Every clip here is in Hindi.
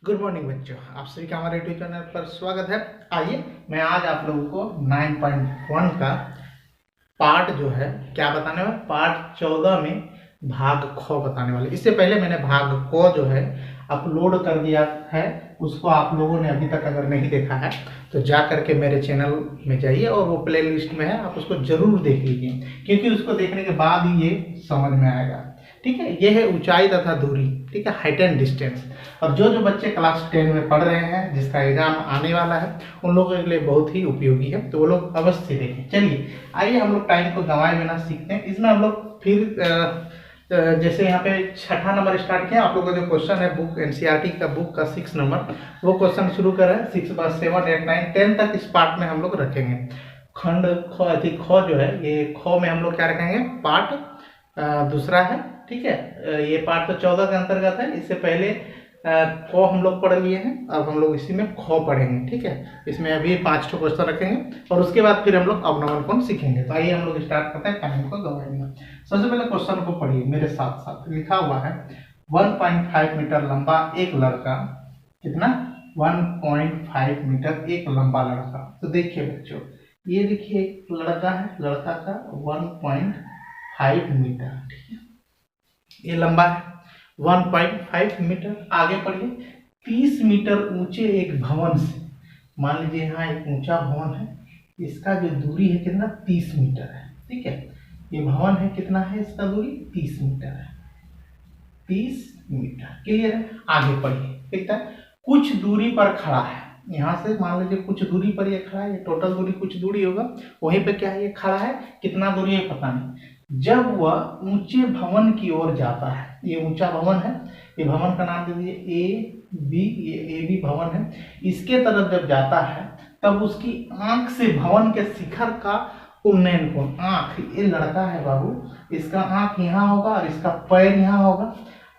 गुड मॉर्निंग बच्चों, आप सभी का हमारे यूट्यूब चैनल पर स्वागत है। आइए मैं आज आप लोगों को 9.1 का पार्ट जो है क्या बताने वाला, पार्ट 14 में भाग ख बताने वाले। इससे पहले मैंने भाग क जो है अपलोड कर दिया है, उसको आप लोगों ने अभी तक अगर नहीं देखा है तो जा करके मेरे चैनल में जाइए और वो प्ले लिस्ट में है, आप उसको जरूर देख लीजिए, क्योंकि उसको देखने के बाद ही ये समझ में आएगा। ठीक है, ये है ऊंचाई तथा दूरी। ठीक है, हाइट एंड डिस्टेंस। और जो बच्चे क्लास 10 में पढ़ रहे हैं, जिसका एग्जाम आने वाला है, उन लोगों के लिए बहुत ही उपयोगी है, तो वो लोग अवश्य देखें। चलिए आइए हम लोग टाइम को गंवाए बिना सीखते हैं। इसमें हम लोग फिर जैसे यहाँ पे छठा नंबर स्टार्ट किया, आप लोगों का जो क्वेश्चन है बुक एनसीईआरटी का बुक का 6 नंबर, वो क्वेश्चन शुरू कर रहे हैं। 6 बार 7 8 9 10 तक इस पार्ट में हम लोग रखेंगे। खंड ख जो है, ये ख में हम लोग क्या रखेंगे, पार्ट दूसरा है। ठीक है, ये पार्ट तो 14 के अंतर्गत है। इससे पहले क हम लोग पढ़ लिए हैं, अब हम लोग इसी में ख पढ़ेंगे। ठीक है, इसमें अभी 5 क्वेश्चन रखेंगे और उसके बाद फिर हम लोग अवनवन कोण सीखेंगे। तो आइए हम लोग स्टार्ट करते हैं, टाइम को गंवाएंगे। सबसे पहले क्वेश्चन को पढ़िए मेरे साथ साथ। लिखा हुआ है 1.5 मीटर लंबा एक लड़का, कितना, 1.5 मीटर एक लंबा लड़का। तो देखिए बच्चों, ये देखिए लड़का है, लड़का का 1.5 मीटर, ठीक है, ये लंबा है 1.5 मीटर। आगे पढ़िए, 30 मीटर ऊंचे एक भवन से, मान लीजिए यहाँ एक ऊंचा भवन है, इसका जो दूरी है कितना, 30 मीटर है। ठीक है, ये भवन है, कितना है इसका दूरी, 30 मीटर है, 30 मीटर। क्लियर है? आगे पढ़िए, ठीक है, कुछ दूरी पर खड़ा है। यहाँ से मान लीजिए कुछ दूरी पर ये खड़ा है, ये टोटल दूरी कुछ दूरी होगा, वहीं पे क्या है, ये खड़ा है, कितना दूरी है पता नहीं। जब वह ऊंचे भवन की ओर जाता है, ये ऊंचा भवन है, ये भवन का नाम दे दीजिए ए बी, ये ए बी भवन है, इसके तरफ जब जाता है तब उसकी आंख से भवन के शिखर का उन्नयन कोण, आंख, ये लड़का है बाबू, इसका आंख यहाँ होगा और इसका पैर यहाँ होगा,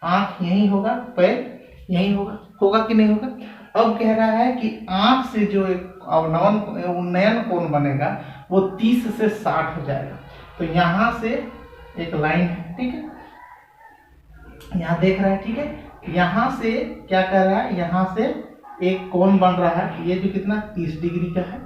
आंख यही होगा, पैर यही होगा, होगा कि नहीं होगा। अब कह रहा है कि आंख से जो एक अवनवन उन्नयन कोण बनेगा वो 30 से 60 हो जाएगा। तो यहाँ से एक लाइन है, ठीक है, यहाँ देख रहा है, ठीक है, यहाँ से क्या कर रहा है, यहाँ से एक कोण बन रहा है, ये जो कितना, 30 डिग्री का है।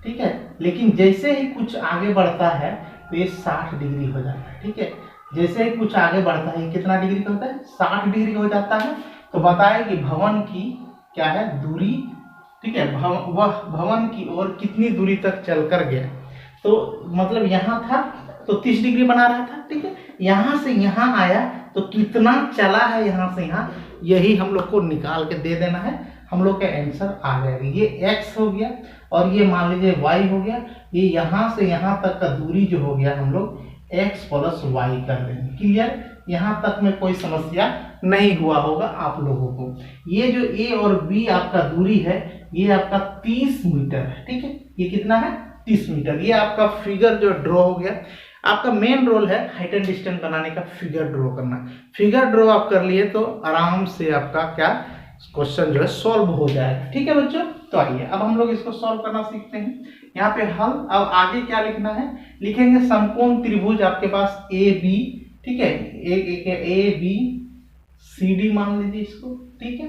ठीक है, लेकिन जैसे ही कुछ आगे बढ़ता है तो ये 60 डिग्री हो जाता है। ठीक है, जैसे ही कुछ आगे बढ़ता है, कितना डिग्री का होता है, 60 डिग्री हो जाता है। तो बताए कि भवन की क्या है, दूरी। ठीक है, वह भवन की ओर कितनी दूरी तक चल कर गया। तो मतलब यहाँ था तो 30 डिग्री बना रहा था। ठीक है, यहाँ से यहाँ आया तो कितना चला है यहाँ से यहाँ, यही हम लोग को निकाल के दे देना है, हम लोग का आंसर आ जाएगा। ये x हो गया और ये मान लीजिए y हो गया। ये यहाँ से यहाँ तक का दूरी जो हो गया, हम लोग x प्लस y कर देंगे। क्लियर? यहाँ तक में कोई समस्या नहीं हुआ होगा आप लोगों को। ये जो a और b आपका दूरी है, ये आपका 30 मीटर है। ठीक है, ये कितना है, 30 मीटर। ये आपका फिगर जो ड्रॉ हो गया। आपका मेन रोल है हाइट एंड डिस्टेंस बनाने का, फिगर ड्रॉ करना। फिगर ड्रॉ आप कर लिए तो आराम से आपका क्या क्वेश्चन जो है सॉल्व हो जाएगा। ठीक है बच्चों, तो आइए अब हम लोग इसको सॉल्व करना सीखते हैं। यहाँ पे हल, अब आगे क्या लिखना है, लिखेंगे समकोण त्रिभुज आपके पास ए बी। ठीक है, ए बी सी डी मान लीजिए इसको। ठीक है,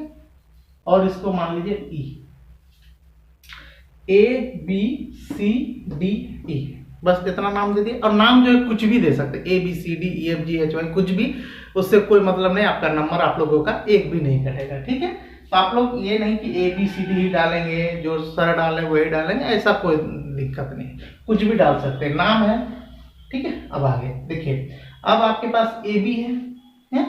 और इसको मान लीजिए ई, ए बी सी डी ई, बस इतना नाम दे दिए। और नाम जो है कुछ भी दे सकते, A B C D E F G H Y, कुछ भी, उससे कोई मतलब नहीं, आपका नंबर आप लोगों का एक भी नहीं कटेगा। ठीक है, तो आप लोग ये नहीं कि ए बी सी डी ही डालेंगे, जो सर डालें वही डालेंगे, ऐसा कोई दिक्कत नहीं, कुछ भी डाल सकते हैं, नाम है। ठीक है, अब आगे देखिए, अब आपके पास ए बी है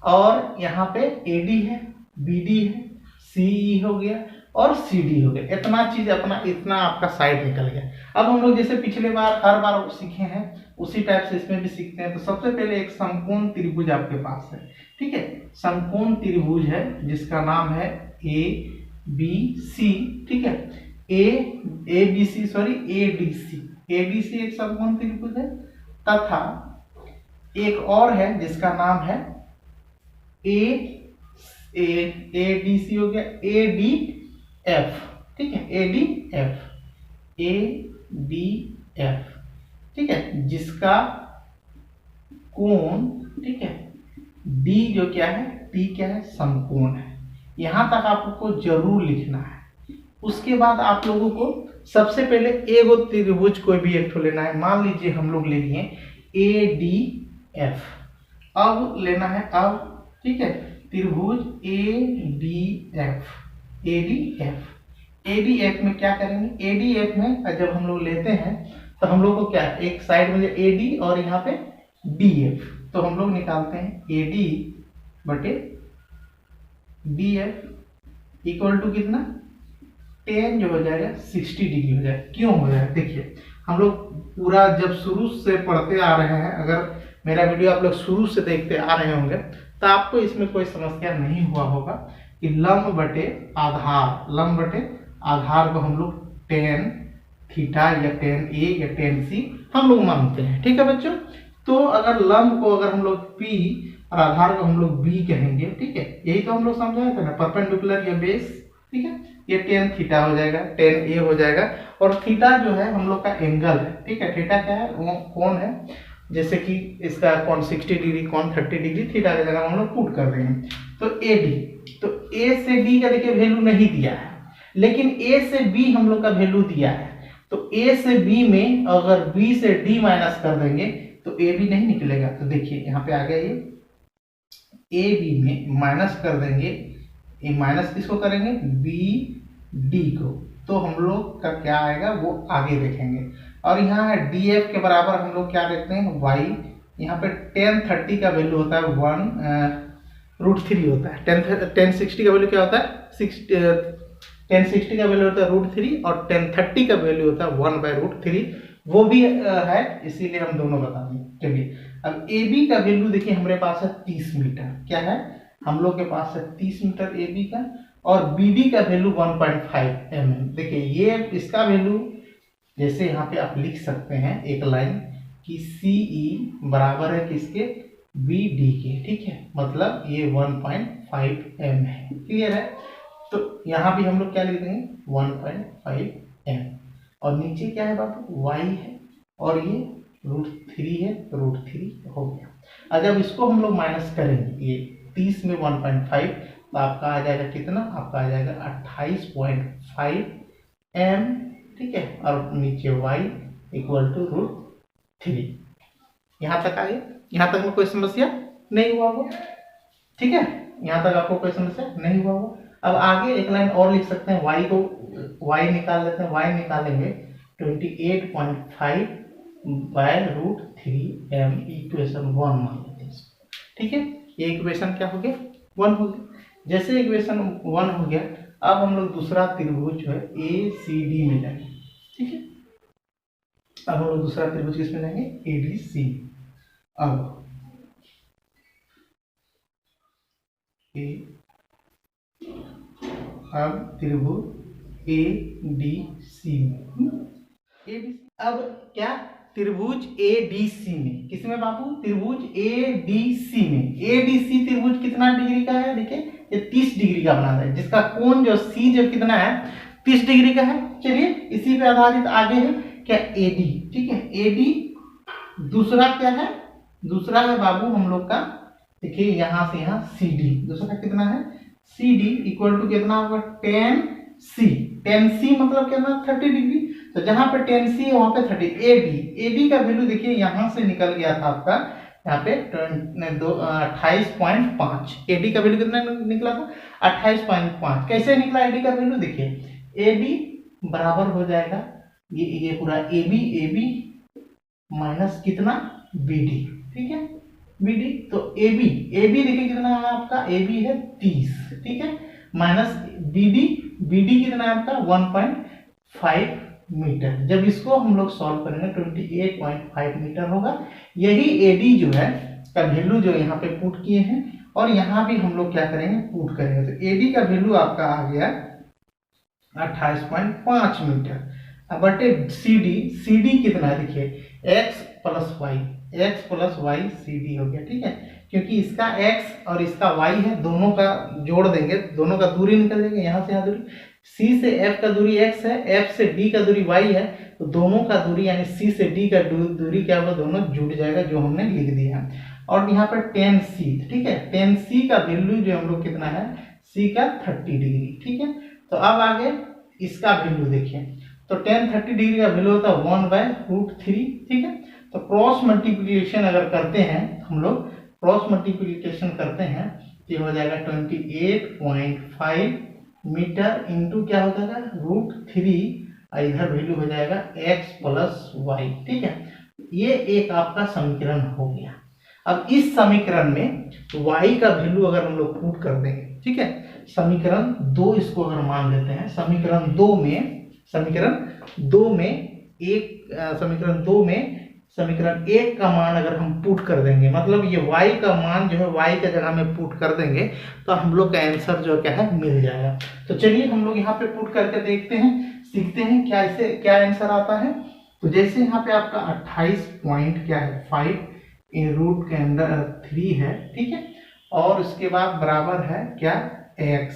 और यहाँ पे ए डी है, बी डी है, सी ई हो गया और सी डी हो गया। इतना चीज अपना, इतना आपका साइड निकल गया। अब हम लोग जैसे पिछले बार हर बार सीखे हैं उसी टाइप से इसमें भी सीखते हैं। तो सबसे पहले एक समकोण त्रिभुज आपके पास है। ठीक है, समकोण त्रिभुज है जिसका नाम है ए बी सी। ठीक है, A B C, sorry A D C एक समकोण त्रिभुज है, तथा एक और है जिसका नाम है ए डी सी हो गया, ए डी एफ। ठीक है, ए डी एफ। ठीक है, जिसका कोण, ठीक है, डी जो क्या है, टी क्या है, समकोण है। यहाँ तक आपको जरूर लिखना है। उसके बाद आप लोगों को सबसे पहले एगो त्रिभुज कोई भी एक ठो लेना है। मान लीजिए हम लोग ले लिए ADF, अब लेना है अब, ठीक है, त्रिभुज ADF में क्या करेंगे, ADF में जब हम लोग लेते हैं तो हम लोग को क्या, एक साइड में AD और यहाँ पे DF, तो हम लोग निकालते हैं AD बटे DF इक्वल टू कितना, 10 जो हो जाएगा 60 डिग्री हो जाएगा। क्यों हो जाएगा, देखिए हम लोग पूरा जब शुरू से पढ़ते आ रहे हैं, अगर मेरा वीडियो आप लोग शुरू से देखते आ रहे होंगे तो आपको इसमें कोई समस्या नहीं हुआ होगा कि लंब बटे आधार को हम लोग tan थीटा या tan A या tan C हम लोग मानते हैं, ठीक है बच्चों। तो अगर लंब को अगर हम लोग P और आधार को हम लोग B कहेंगे, ठीक है, यही तो हम लोग समझाए थे ना, परपेंडिकुलर या बेस, ठीक है, ये tan थीटा हो जाएगा, tan A हो जाएगा, और थीटा जो है हम लोग का एंगल है, ठीक है, थीटा क्या है, वो कोण है, जैसे कि इसका कोण 60 डिग्री, कोण 30 डिग्री, थीटा की जगह हम लोग पुट कर देंगे। तो AD, तो A से D का देखिए वैल्यू नहीं दिया है, लेकिन A से B हम लोग का वैल्यू दिया है, तो A से B में अगर B से D माइनस कर देंगे तो AB नहीं निकलेगा। तो देखिए यहाँ पे आ गया ये AB में माइनस कर देंगे, ये माइनस किसको करेंगे, BD को, तो हम लोग का क्या आएगा वो आगे देखेंगे। और यहाँ है DF के बराबर हम लोग क्या देखते हैं Y, यहाँ पे tan 30 का वैल्यू होता है 1√3 होता है, tan 60 का वैल्यू क्या होता है, tan 60 का वैल्यू होता है √3 और tan 30 का वैल्यू होता है 1/√3, वो भी है, इसीलिए हम दोनों बता देंगे। चलिए अब AB का वैल्यू देखिए हमारे पास है 30 मीटर, क्या है, हम लोग के पास है 30 मीटर AB का, और BD का वैल्यू 1.5 mm। देखिए ये इसका वैल्यू जैसे यहाँ पे आप लिख सकते हैं एक लाइन कि CE बराबर है किसके, BD के, ठीक है, मतलब ये 1.5 m है, क्लियर है। तो यहाँ भी हम लोग क्या लिख देंगे 1.5 m, और नीचे क्या है बाबू, Y है, और ये √3 है, √3 हो गया। और जब इसको हम लोग माइनस करेंगे, ये 30 में 1.5, तो आपका आ जाएगा कितना, आपका आ जाएगा 28.5 m, ठीक है, और नीचे Y इक्वल टू √3। यहाँ तक आए, यहाँ तक में कोई समस्या नहीं हुआ होगा, ठीक है, यहाँ तक आपको कोई समस्या नहीं हुआ होगा। अब आगे एक लाइन और लिख सकते हैं, Y को Y निकाल लेते हैं, Y निकालेंगे 28.5/√3 m, इक्वेशन 1 मान लेते हैं, ठीक है, ये इक्वेशन क्या हो गया, 1 हो गया। जैसे इक्वेशन 1 हो गया, अब हम लोग दूसरा त्रिभुज जो है ACD में लेंगे, ठीक है, अब हम लोग दूसरा त्रिभुज किस में लेंगे, ADC। अब त्रिभुज ADC में, अब क्या, त्रिभुज ADC में, किसमें बाबू, त्रिभुज ADC में। ADC त्रिभुज कितना डिग्री का है, देखिए ये 30 डिग्री का बना है, जिसका कोण जो C जो कितना है 30 डिग्री का है। चलिए इसी पे आधारित आगे है क्या, AD, ठीक है, AD। दूसरा क्या है, दूसरा है बाबू हम लोग का, देखिए यहाँ से यहाँ CD, दूसरा कितना है, CD इक्वल टू कितना होगा, tan C मतलब कितना 30 डिग्री, तो जहां पे tan C है वहां पे 30। AD का वैल्यू देखिए यहां से निकल गया था आपका, यहाँ पे 28.5। AD का वैल्यू कितना निकला था, 28.5। कैसे निकला AD का वैल्यू, देखिए AD बराबर हो जाएगा ये पूरा AB माइनस कितना BD, ठीक है, BD, तो AB देखिए कितना है आपका, AB है 30, ठीक है, माइनस BD कितना है आपका 1.5 मीटर। जब इसको हम लोग सॉल्व करेंगे 28.5 मीटर होगा। यही AD जो है का वैल्यू जो यहाँ पे पुट किए हैं, और यहाँ भी हम लोग क्या करेंगे, पुट करेंगे, तो AD का वैल्यू आपका आ गया 28.5 मीटर। अब बटे CD कितना है, देखिए x प्लस y CD हो गया, ठीक है, क्योंकि इसका x और इसका y है, दोनों का जोड़ देंगे, दोनों का दूरी निकल जाएगी, यहाँ से यहाँ दूरी, C से F का दूरी x है, F से D का दूरी y है, तो दोनों का दूरी यानी C से D का दूरी क्या होगा, दोनों जुड़ जाएगा, जो हमने लिख दिया है। और यहाँ पर tan C, ठीक है, tan C का वैल्यू जो हम लोग कितना है सी का 30 डिग्री। ठीक है, तो अब आगे इसका वैल्यू देखिए, तो tan 30 डिग्री का वैल्यू होता है 1/√3। ठीक है, तो क्रॉस मल्टीप्लिकेशन अगर करते हैं, हम लोग क्रॉस मल्टीप्लिकेशन करते हैं तो ये हो जाएगा 28.5 मीटर इंटू क्या हो जाएगा √3, इधर वैल्यू हो जाएगा x + y। ठीक है, ये एक आपका समीकरण हो गया। अब इस समीकरण में y का वैल्यू अगर हम लोग पुट कर देंगे, ठीक है, समीकरण 2 इसको अगर मान लेते हैं, समीकरण 2 में समीकरण 1 का मान अगर हम पुट कर देंगे, मतलब ये y का मान जो है y का जगह में पुट कर देंगे तो हम लोग का आंसर जो क्या है मिल जाएगा। तो चलिए हम लोग यहाँ पे पुट करके देखते हैं, सीखते हैं क्या इसे क्या आंसर आता है। तो जैसे यहाँ पे आपका 28.5 इन रूट के अंदर 3 है। ठीक है, और उसके बाद बराबर है क्या x,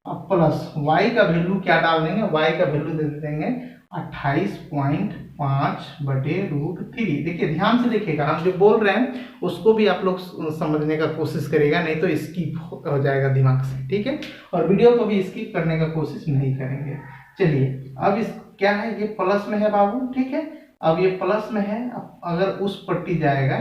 अब प्लस y का वैल्यू क्या डाल देंगे, y का वैल्यू दे देंगे 28.5/√3। देखिए ध्यान से देखिएगा, हम जो बोल रहे हैं उसको भी आप लोग समझने का कोशिश करिएगा, नहीं तो स्किप हो जाएगा दिमाग से। ठीक है, और वीडियो को भी स्किप करने का कोशिश नहीं करेंगे। चलिए अब इस क्या है, ये प्लस में है बाबू। ठीक है, अब ये प्लस में है, अगर उस पट्टी जाएगा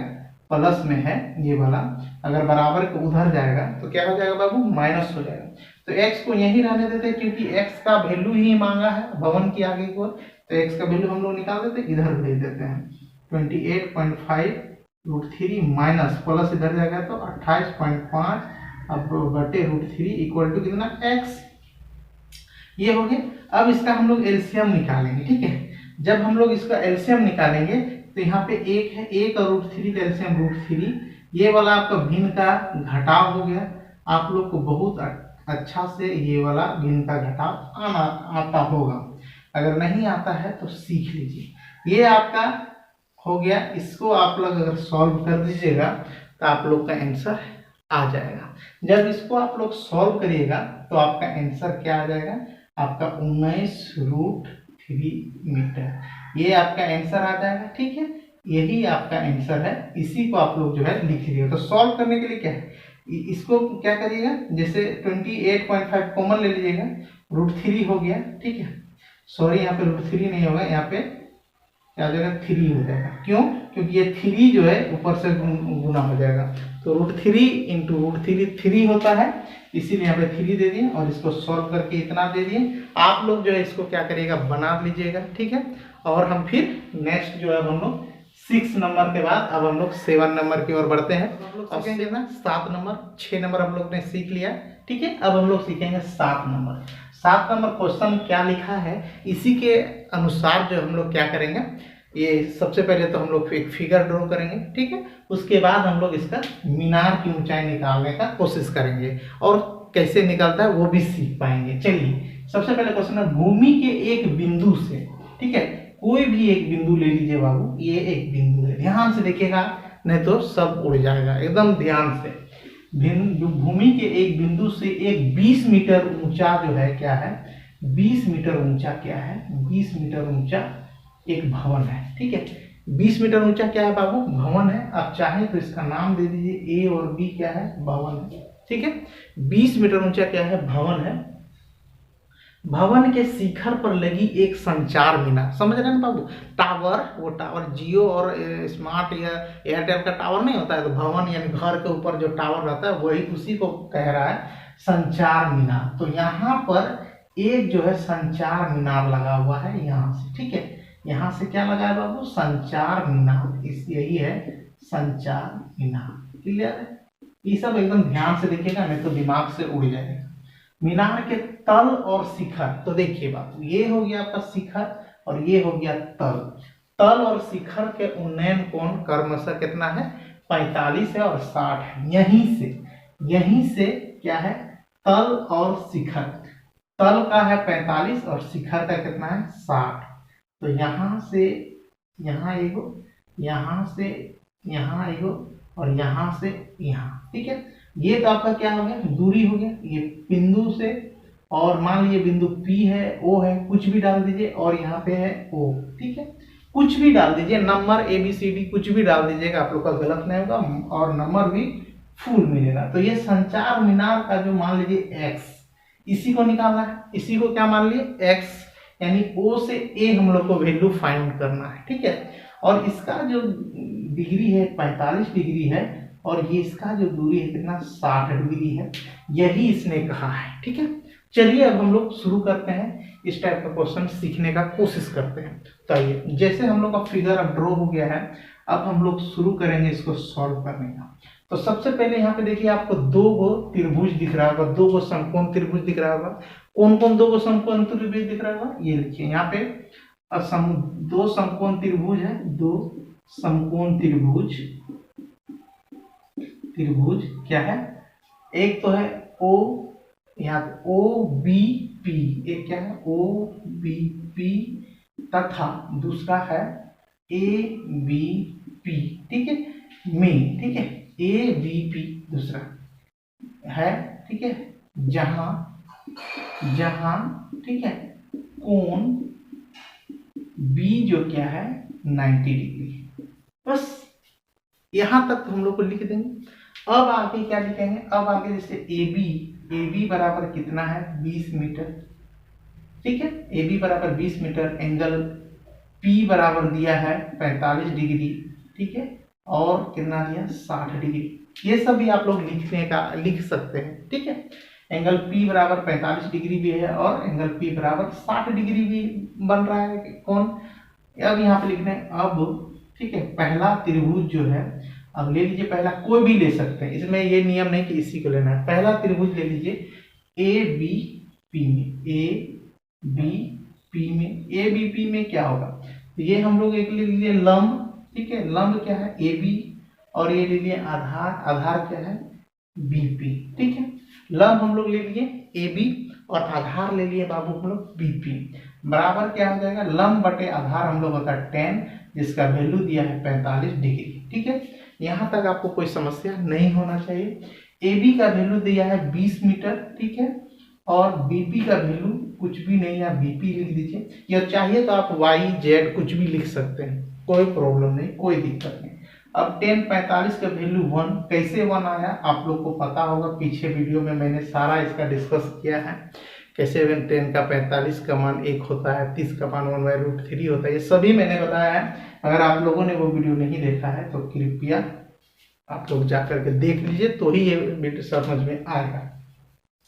प्लस में है ये वाला, अगर बराबर को उधर जाएगा तो क्या हो जाएगा बाबू, माइनस हो जाएगा। तो x को यही रहने देते हैं क्योंकि x का वैल्यू ही मांगा है भवन की आगे को, तो x का वैल्यू हम लोग निकाल देते हैं, इधर भेज देते हैं 28.5√3 माइनस प्लस इधर जाएगा तो 28.5 अब बटे √3 इक्वल टू कितना x, ये हो गया। अब इसका हम लोग एलसीएम निकालेंगे। ठीक है, जब हम लोग इसका एलसीएम निकालेंगे तो यहाँ पे 1 है, 1 और √3 का एलसीएम √3, ये वाला आपका भिन्न का घटाव हो गया। आप लोग को बहुत अच्छा से ये वाला भिन्न का घटाव आता होगा, अगर नहीं आता है तो सीख लीजिए। ये आपका हो गया, इसको आप लोग अगर सॉल्व कर दीजिएगा तो आप लोग का आंसर आ जाएगा। जब इसको आप लोग सॉल्व करिएगा तो आपका आंसर क्या आ जाएगा, आपका 19√3 मीटर, ये आपका आंसर आ जाएगा। ठीक है, यही आपका आंसर है, इसी को आप लोग जो है लिख लीजिएगा। तो सॉल्व करने के लिए क्या है, इसको क्या करिएगा, जैसे 28.5 कॉमन ले लीजिएगा, √3 हो गया। ठीक है, सॉरी यहाँ पे √3 नहीं होगा, यहाँ पे क्या हो जाएगा 3 हो जाएगा। क्यों, क्योंकि ये 3 जो है ऊपर से गुना हो जाएगा, तो √3 इंटू √3 3 होता है, इसीलिए यहाँ पे 3 दे दिए और इसको सॉल्व करके इतना दे दिए। आप लोग जो है इसको क्या करिएगा, बना लीजिएगा। ठीक है, और हम फिर नेक्स्ट जो है हम लोग 6 नंबर के बाद अब हम लोग 7 नंबर की ओर बढ़ते हैं। अब सीखेंगे ना 7 नंबर, 6 नंबर हम लोग ने सीख लिया। ठीक है, अब हम लोग सीखेंगे 7 नंबर। 7 नंबर क्वेश्चन क्या लिखा है, इसी के अनुसार जो हम लोग क्या करेंगे, ये सबसे पहले तो हम लोग एक फिगर ड्रॉ करेंगे। ठीक है, उसके बाद हम लोग इसका मीनार की ऊंचाई निकालने का कोशिश करेंगे और कैसे निकलता है वो भी सीख पाएंगे। चलिए सबसे पहले क्वेश्चन है, भूमि के एक बिंदु से, ठीक है, कोई भी एक बिंदु ले लीजिए बाबू, ये एक बिंदु है, ध्यान से देखिएगा नहीं तो सब उड़ जाएगा, एकदम ध्यान से। भूमि के एक बिंदु से एक 20 मीटर ऊंचा जो है क्या है, 20 मीटर ऊंचा क्या है, 20 मीटर ऊंचा एक भवन है। ठीक है, 20 मीटर ऊंचा क्या है बाबू, भवन है। आप चाहे तो इसका नाम दे दीजिए, ए और बी क्या है, भवन है। ठीक है, 20 मीटर ऊंचा क्या है, भवन है। भवन के शिखर पर लगी एक संचार मीनार, समझ रहे हैं बाबू, टावर, वो टावर जियो और स्मार्ट या एयरटेल का टावर नहीं होता है, तो भवन यानी घर के ऊपर जो टावर रहता है वही उसी को कह रहा है संचार मीनार। तो यहाँ पर एक जो है संचार मीनार लगा हुआ है यहाँ से। ठीक है, यहाँ से क्या लगा है बाबू, संचार मीनार, इस यही है संचार मीनार। क्लियर है, ये सब एकदम ध्यान से देखिएगा नहीं तो दिमाग से उड़ जाएगा। मीनार के तल और शिखर, तो देखिए बाबू, ये हो गया आपका शिखर और ये हो गया तल। तल और शिखर के उन्नयन कोण क्रमशः कितना है, 45 है और 60 है। यहीं से क्या है, तल और शिखर, तल का है 45 और शिखर का कितना है 60। तो यहाँ से यहाँ एगो, यहाँ से यहाँ एगो और यहाँ से यहाँ। ठीक है, ये तो आपका क्या हो गया, दूरी हो गया, ये बिंदु से, और मान लीजिए बिंदु P है, O है, कुछ भी डाल दीजिए, और यहाँ पे है O। ठीक है, कुछ भी डाल दीजिए, नंबर ABCD कुछ भी डाल दीजिएगा, आप लोग का गलत नहीं होगा और नंबर भी फुल मिलेगा। तो ये संचार मीनार का जो मान लीजिए X, इसी को निकालना है, इसी को क्या मान लिए x, यानी O से A हम लोग को वैल्यू फाइंड करना है, ठीक है। और इसका जो डिग्री है 45 डिग्री है और ये इसका जो दूरी है कितना 60 डिग्री है, यही इसने कहा है, ठीक है। चलिए अब हम लोग शुरू करते हैं, इस टाइप का क्वेश्चन सीखने का कोशिश करते हैं। तो आइए, जैसे हम लोग का फिगर अब ड्रॉ हो गया है, अब हम लोग शुरू करेंगे इसको सॉल्व करने का। तो सबसे पहले यहाँ पे देखिए आपको दो गो त्रिभुज दिख रहा होगा, दो गो समकोण त्रिभुज दिख रहा होगा। कौन कौन दो गो समकोण त्रिभुज दिख रहा होगा, ये लिखिए यहाँ पे दो समकोण त्रिभुज है, दो समकोण त्रिभुज क्या है, एक तो है ओ, यहाँ ओ बी पी, एक क्या है ओ बी पी, तथा दूसरा है ए बी पी, ठीक है, में, ठीक है, ए बी पी दूसरा है, ठीक है, जहां ठीक है कोण बी जो क्या है 90 डिग्री। बस यहां तक तो हम लोग को लिख देंगे। अब आगे क्या लिखेंगे, अब आगे जैसे ए बी बराबर कितना है 20 मीटर, ठीक है, ए बी बराबर 20 मीटर, एंगल पी बराबर दिया है 45 डिग्री, ठीक है, और कितना दिया 60 डिग्री। ये सब भी आप लोग लिख सकते हैं, ठीक है। एंगल पी बराबर 45 डिग्री भी है और एंगल पी बराबर 60 डिग्री भी बन रहा है कौन। अब यहाँ पे लिखना है अब, ठीक है, पहला त्रिभुज जो है, अब ले लीजिए, पहला कोई भी ले सकते हैं, इसमें ये नियम नहीं कि इसी को लेना है। पहला त्रिभुज ले लीजिए ए बी पी में, ए बी पी में क्या होगा, तो ये हम लोग एक ले लीजिए लंब, ठीक है, लंब क्या है ए बी, और ये ले लिए आधार क्या है बीपी, ठीक है। लंब हम लोग ले लिए ए बी और आधार ले लिए बाबू हम लोग बीपी, बराबर क्या हो जाएगा, लंब बटे आधार हम लोग होता है 10, जिसका वैल्यू दिया है 45 डिग्री, ठीक है। यहाँ तक आपको कोई समस्या नहीं होना चाहिए। ए बी का वैल्यू दिया है 20 मीटर, ठीक है, और बीपी का वैल्यू कुछ भी नहीं, आप बीपी लिख दीजिए, या चाहिए तो आप वाई जेड कुछ भी लिख सकते हैं, कोई प्रॉब्लम नहीं, कोई दिक्कत नहीं। अब 10 45 का वैल्यू 1, कैसे 1 आया आप लोग को पता होगा, पीछे वीडियो में मैंने सारा इसका डिस्कस किया है, कैसे 10 का 45 का मान 1 होता है, 30 का मान 1/√3 होता है, ये सभी मैंने बताया है। अगर आप लोगों ने वो वीडियो नहीं देखा है तो कृपया आप लोग जा करके देख लीजिए, तो ही ये वीडियो समझ में आएगा,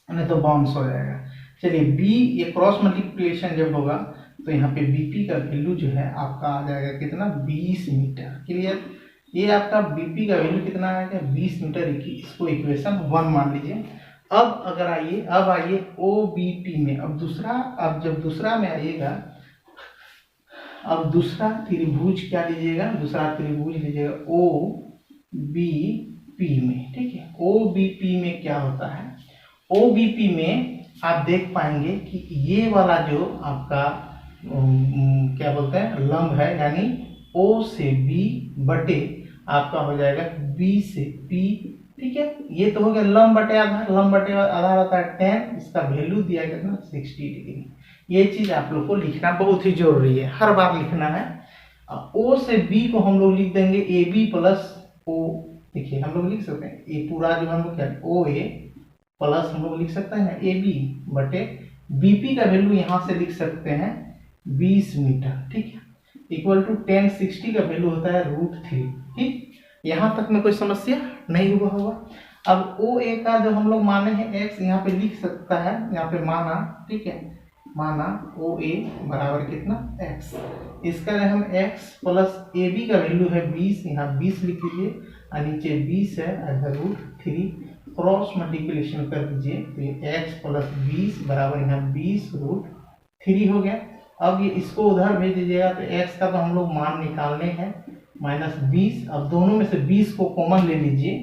नहीं तो बाउंस हो जाएगा। चलिए बी, ये क्रॉस मल्टीप्लिकेशन जब होगा तो यहाँ पे बीपी का वैल्यू जो है आपका आ जाएगा कितना 20 मीटर, क्लियर। ये आपका बीपी का वैल्यू कितना आएगा 20 मीटर, इसको इक्वेशन 1 मान लीजिए। अब अगर आइए, अब आइए ओ बी पी में, अब जब दूसरा में आइएगा, अब दूसरा त्रिभुज क्या लीजिएगा, दूसरा त्रिभुज लीजिएगा ओ बी पी में, ठीक है। ओ बी पी में क्या होता है, ओ बी पी में आप देख पाएंगे कि ये वाला जो आपका क्या बोलते हैं लंब है, यानी ओ से बी बटे आपका हो जाएगा बी से पी, ठीक है। ये तो हो गया लंब बटे आधार, लंब बटे आधार होता है 10, इसका वैल्यू दिया गया ना 60 डिग्री। ये चीज आप लोग को लिखना बहुत ही जरूरी है, हर बार लिखना है। ओ से बी को हम लोग लिख देंगे ए बी प्लस ओ, देखिए हम लोग लिख सकते हैं ये पूरा जो हम लोग क्या ओ ए प्लस हम लोग लिख सकते हैं ना ए बी बटे बीपी का वैल्यू यहाँ से लिख सकते हैं 20 मीटर, ठीक है, इक्वल टू 10, 60 का वैल्यू होता है √3, ठीक। यहाँ तक में कोई समस्या नहीं हुआ होगा। अब ओ ए का जो हम लोग माने हैं x, यहाँ पे लिख सकता है, यहाँ पे माना, ठीक है, माना ओ ए बराबर कितना x, इसका हम x प्लस ए बी का वैल्यू है 20, यहाँ 20 लिख लीजिए और नीचे 20 है √3, क्रॉस मल्टीप्लिकेशन कर दीजिए तो ये x प्लस 20 बराबर यहाँ 20√3 हो गया। अब ये इसको उधर भेज दीजिएगा तो x का तो हम लोग मान निकालने हैं -20, अब दोनों में से 20 को कॉमन ले लीजिए,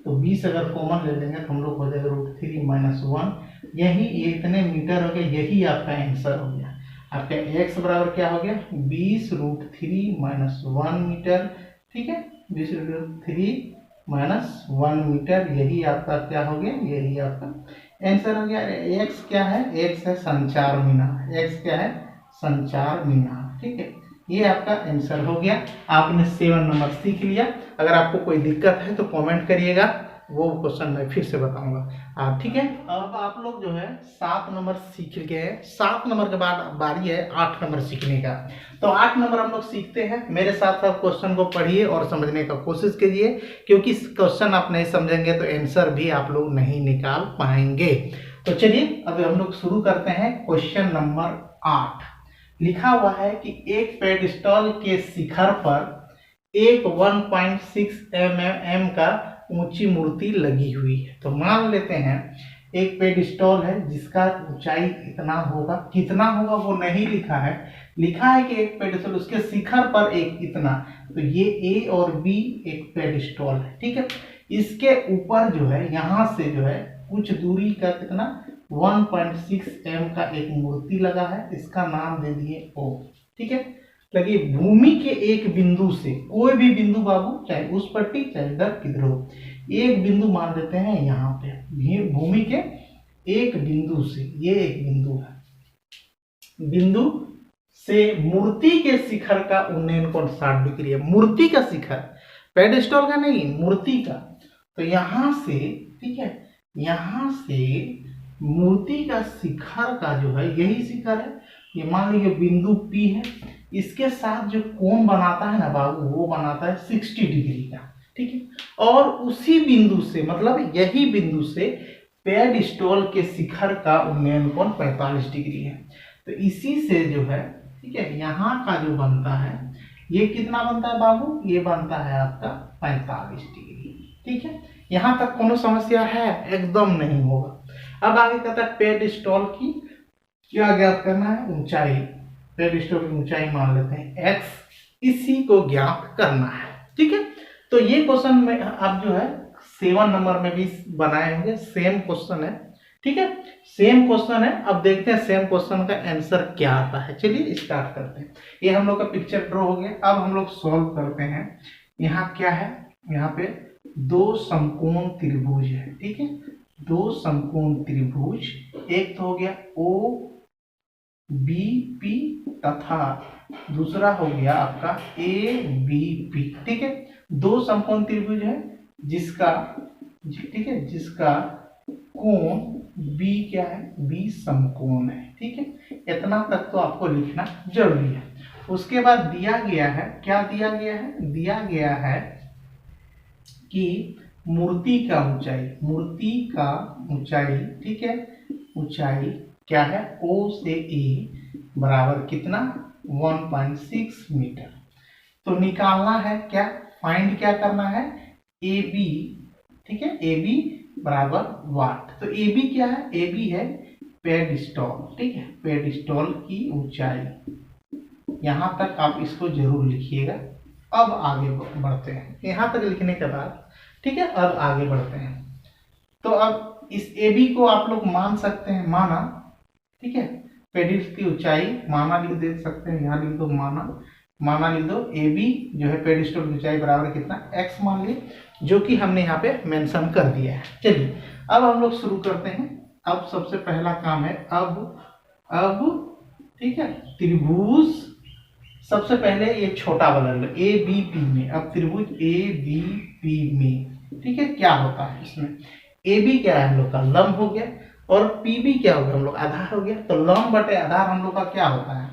तो 20 अगर कॉमन ले लेंगे तो हम लोग हो जाएगा √3 - 1, यही ये इतने मीटर हो गया, यही आपका आंसर हो गया। आपका x बराबर क्या हो गया 20√3 - 1 मीटर, ठीक है, 20√3 - 1 मीटर, यही आपका क्या हो गया, यही आपका आंसर हो गया। x क्या है, x है संचार मीनार, x क्या है संचार मीनार, ठीक है, ये आपका आंसर हो गया। आपने 7 नंबर सीख लिया। अगर आपको कोई दिक्कत है तो कमेंट करिएगा, वो क्वेश्चन मैं फिर से बताऊंगा। ठीक है, अब आप लोग जो है 7 नंबर सीख गए हैं। 7 नंबर के बाद बारी है 8 नंबर सीखने का। तो 8 नंबर हम लोग सीखते हैं। मेरे साथ साथ क्वेश्चन को पढ़िए और समझने का कोशिश कीजिए, क्योंकि क्वेश्चन आप नहीं समझेंगे तो आंसर भी आप लोग नहीं निकाल पाएंगे। तो चलिए अभी हम लोग शुरू करते हैं। क्वेश्चन नंबर 8 लिखा हुआ है कि एक पेडिस्टल के शिखर पर एक 1.6 mm का ऊंची मूर्ति लगी हुई है। तो मान लेते हैं एक पेडिस्टल है जिसका ऊंचाई इतना होगा, कितना होगा वो नहीं लिखा है, लिखा है कि एक पेडिस्टल उसके शिखर पर एक इतना, तो ये ए और बी एक पेडिस्टल है। ठीक है, इसके ऊपर जो है यहाँ से जो है कुछ दूरी का कितना 1.6 m का एक मूर्ति लगा है, इसका नाम दे दिए ओ। ठीक है, लगी भूमि के एक बिंदु से, कोई भी बिंदु बाबू, चाहे उस पट्टी चाहे इधर किधर हो, एक बिंदु मान देते हैं यहाँ पे, भूमि के एक बिंदु से, ये एक बिंदु है, बिंदु से मूर्ति के शिखर का उन्नयन कोण 60 डिग्री है। मूर्ति का शिखर, पेडिस्टल का नहीं, मूर्ति का। तो यहाँ से, ठीक है, यहाँ से मूर्ति का शिखर का जो है, यही शिखर है, ये मान लीजिए बिंदु P है, इसके साथ जो कोण बनाता है ना बाबू, वो बनाता है 60 डिग्री का। ठीक है, और उसी बिंदु से, मतलब यही बिंदु से पेडिस्टल के शिखर का उन्नयन कोण 45 डिग्री है। तो इसी से जो है, ठीक है, यहाँ का जो बनता है, ये कितना बनता है बाबू, ये बनता है आपका 45 डिग्री। ठीक है, यहाँ तक कोनो समस्या है? एकदम नहीं होगा। अब आगे कहता है पेडिस्टल की क्या ज्ञात करना है, ऊंचाई। पेडिस्टल की ऊंचाई मान लेते हैं x, इसी को ज्ञात करना है। ठीक है, तो ये क्वेश्चन में आप जो है 7 नंबर में भी बनाए होंगे, सेम क्वेश्चन है। ठीक है, सेम क्वेश्चन है। अब देखते हैं सेम क्वेश्चन का आंसर क्या आता है। चलिए स्टार्ट करते हैं। ये हम लोग का पिक्चर ड्रॉ हो गया। अब हम लोग सॉल्व करते हैं। यहाँ क्या है, यहाँ पे दो समकोण त्रिभुज है। ठीक है, दो समकोण त्रिभुज, एक तो हो गया ओ बी पी तथा दूसरा हो गया आपका ए बी पी। ठीक है, दो समकोण त्रिभुज है जिसका, ठीक है, जिसका कोण बी क्या है, बी समकोण है। ठीक है, इतना तक तो आपको लिखना जरूरी है। उसके बाद दिया गया है, क्या दिया गया है, दिया गया है कि मूर्ति का ऊंचाई, मूर्ति का ऊंचाई, ठीक है, ऊंचाई क्या है, O से A बराबर कितना 1.6 मीटर। तो निकालना है क्या, फाइंड क्या करना है, AB। ठीक है, AB बराबर वाट। तो AB क्या है, AB है पेडिस्टल। ठीक है, पेडिस्टल की ऊंचाई, यहां तक आप इसको जरूर लिखिएगा। अब आगे बढ़ते हैं, यहां तक लिखने के बाद, ठीक है, अब आगे बढ़ते हैं। तो अब इस AB को आप लोग मान सकते हैं, माना, ठीक है, पेडिस्टल की ऊंचाई माना लिख दे सकते हैं, यहाँ लिख दो माना, माना लिख दो AB जो है पेडिस्टल की ऊंचाई बराबर कितना x मान ली, जो कि हमने यहाँ पे मेंशन कर दिया है। चलिए अब हम लोग शुरू करते हैं। अब सबसे पहला काम है, अब ठीक है, त्रिभुज, सबसे पहले ये छोटा वाला ABP में, अब त्रिभुज ABP में, ठीक है, क्या होता है इसमें, AB क्या है हम लोग का लंब हो गया, और PB क्या हो गया हम लोग आधार हो गया। तो लंब बटे आधार हम लोग का क्या होता है,